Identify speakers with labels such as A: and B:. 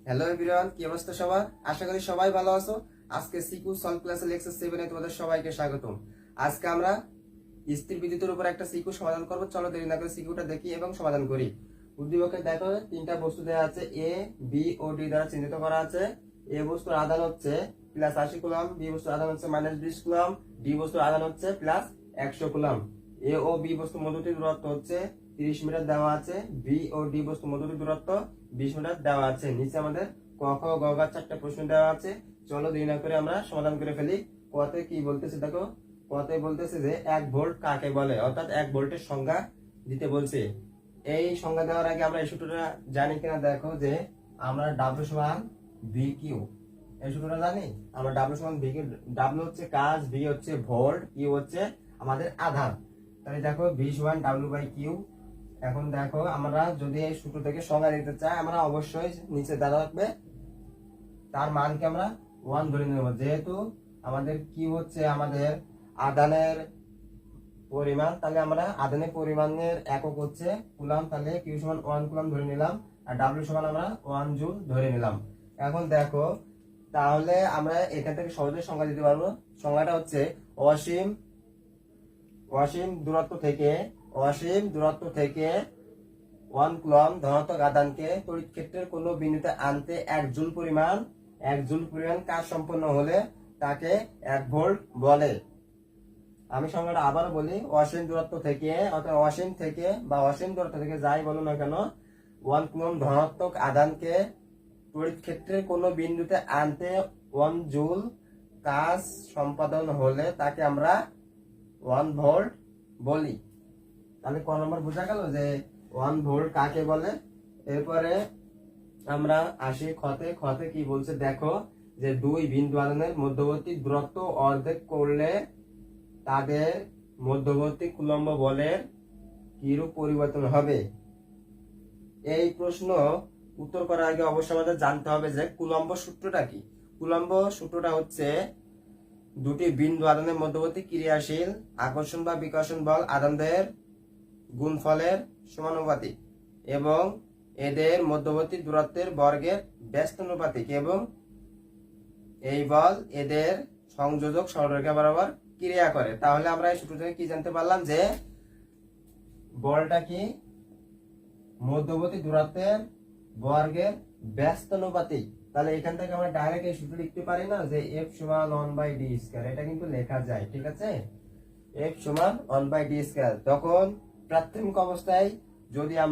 A: Hello everyone, কি অবস্থা সবার? আশা করি সবাই ভালো আছো। আজকে সিকিউ সলভ ক্লাসের লেকচার 7 এ তোমাদের সবাইকে স্বাগতম। আজকে আমরা স্থির বিদ্যুতের উপর একটা সিকিউ সমাধান করব। চলো দেরি না করে সিকিউটা দেখি এবং সমাধান করি। উদ্দীপকে দেখো তিনটা বস্তু দেওয়া আছে, এ, বি ও ডি দ্বারা চিহ্নিত করা আছে। এ বস্তুর আধান হচ্ছে প্লাস 80 কুলম্ব, বি বস্তুর আধান হচ্ছে মাইনাস 20 কুলম্ব, ডি বস্তুর আধান হচ্ছে প্লাস 100 কুলম্ব। এ ও বি বস্তুর মধ্যবর্তী দূরত্ব হচ্ছে 30 মিটার দেওয়া আছে, বি ও ডি বস্তুর মধ্যবর্তী দূরত্ব 20 মিটার দেওয়া আছে। নিচে আমাদের ক খ গ ঘ চারটা প্রশ্ন দেওয়া আছে। চলো দেরি না করে আমরা সমাধান করে ফেলি। কতে কি বলতেছে দেখো, কতে বলতেছে যে 1 ভোল্ট কাকে বলে, অর্থাৎ 1 ভোল্টের সংজ্ঞা দিতে বলছে। এই সংজ্ঞা দেওয়ার আগে আমরা এই সূত্রটা জানি কিনা দেখো, যে আমরা ডাব্লিউ সমান ভি কিউ, এই সূত্রটা জানি আমরা। ডাব্লিউ সমান ভি কিউ, ডাব্লিউ হচ্ছে কাজ, ভি হচ্ছে ভোল্ট, কিউ হচ্ছে আমাদের আধান। তাহলে দেখো ভি সমান ডাব্লিউ বাই কিউ। এখন দেখো আমরা যদি এই সূত্র থেকে সংজ্ঞা দিতে চাই, আমরা অবশ্যই নিচে দেওয়া থাকবে তার মানকে আমরা 1 ধরে নেব। যেহেতু আমাদের কিউ হচ্ছে আমাদের আধানের পরিমাণ, তাহলে আমরা আধানের পরিমাণের একক হচ্ছে কুলাম, তাহলে কিউ সমান 1 কুলাম ধরে নিলাম, আর ডাব্লিউ সমান আমরা 1 জুল ধরে নিলাম। এখন দেখো তাহলে আমরা এখান থেকে সহজে সংজ্ঞা দিতে পারবো। সংজ্ঞাটা হচ্ছে অসীম অসীম দূরত্ব থেকে 1 কুলম্ব ধনাত্মক আধানকে তড়িৎ ক্ষেত্রের কোনো বিন্দুতে আনতে 1 জুল পরিমাণ কাজ সম্পন্ন হলে তাকে 1 ভোল্ট বলে। আমি সংজ্ঞাটা আবার বলি, অসীম দূরত্ব থেকে, অর্থাৎ অসীম থেকে বা অসীম দূরত্ব থেকে যাই বলো না কেন, 1 কুলম্ব ধনাত্মক আধানকে তড়িৎ ক্ষেত্রের কোনো বিন্দুতে আনতে 1 জুল কাজ সম্পাদন হলে তাকে আমরা 1 ভোল্ট বলি। তাহলে ক নম্বর বোঝা গেল যে 1 ভোল্ট কাকে বলে। এরপরে আমরা আসি খতে কি বলছে দেখো, যে দুই বিন্দু আধানের মধ্যবর্তী দূরত্ব অর্ধেক করলে তাদের মধ্যবর্তী কুলম্ব বলের কিরূপ পরিবর্তন হবে। এই প্রশ্ন উত্তর করার আগে অবশ্যই আমাদের জানতে হবে যে কুলম্ব সূত্রটা কি। কুলম্ব সূত্রটা হচ্ছে দুটি বিন্দু আধানের মধ্যবর্তী ক্রিয়াশীল আকর্ষণ বা বিকর্ষণ বল আধানদের গুণফলের সমানুপাতিক এবং এদের মধ্যবর্তী দূরত্বের বর্গের ব্যস্তানুপাতিক, এবং এই বল এদের সংযোজক সরলরেখা বরাবর ক্রিয়া করে। তাহলে আমরা এই সূত্র থেকে কি জানতে পারলাম, যে বলটা কি মধ্যবর্তী দূরত্বের বর্গের ব্যস্তানুপাতিক। তাহলে এখান থেকে আমরা ডাইরেক্ট এই সূত্র লিখতে পারি না যে F সমান 1/d², এটা কিন্তু লেখা যায়, ঠিক আছে। F সমান 1/d²। তখন প্রাথমিক অবস্থায় যদি আমরা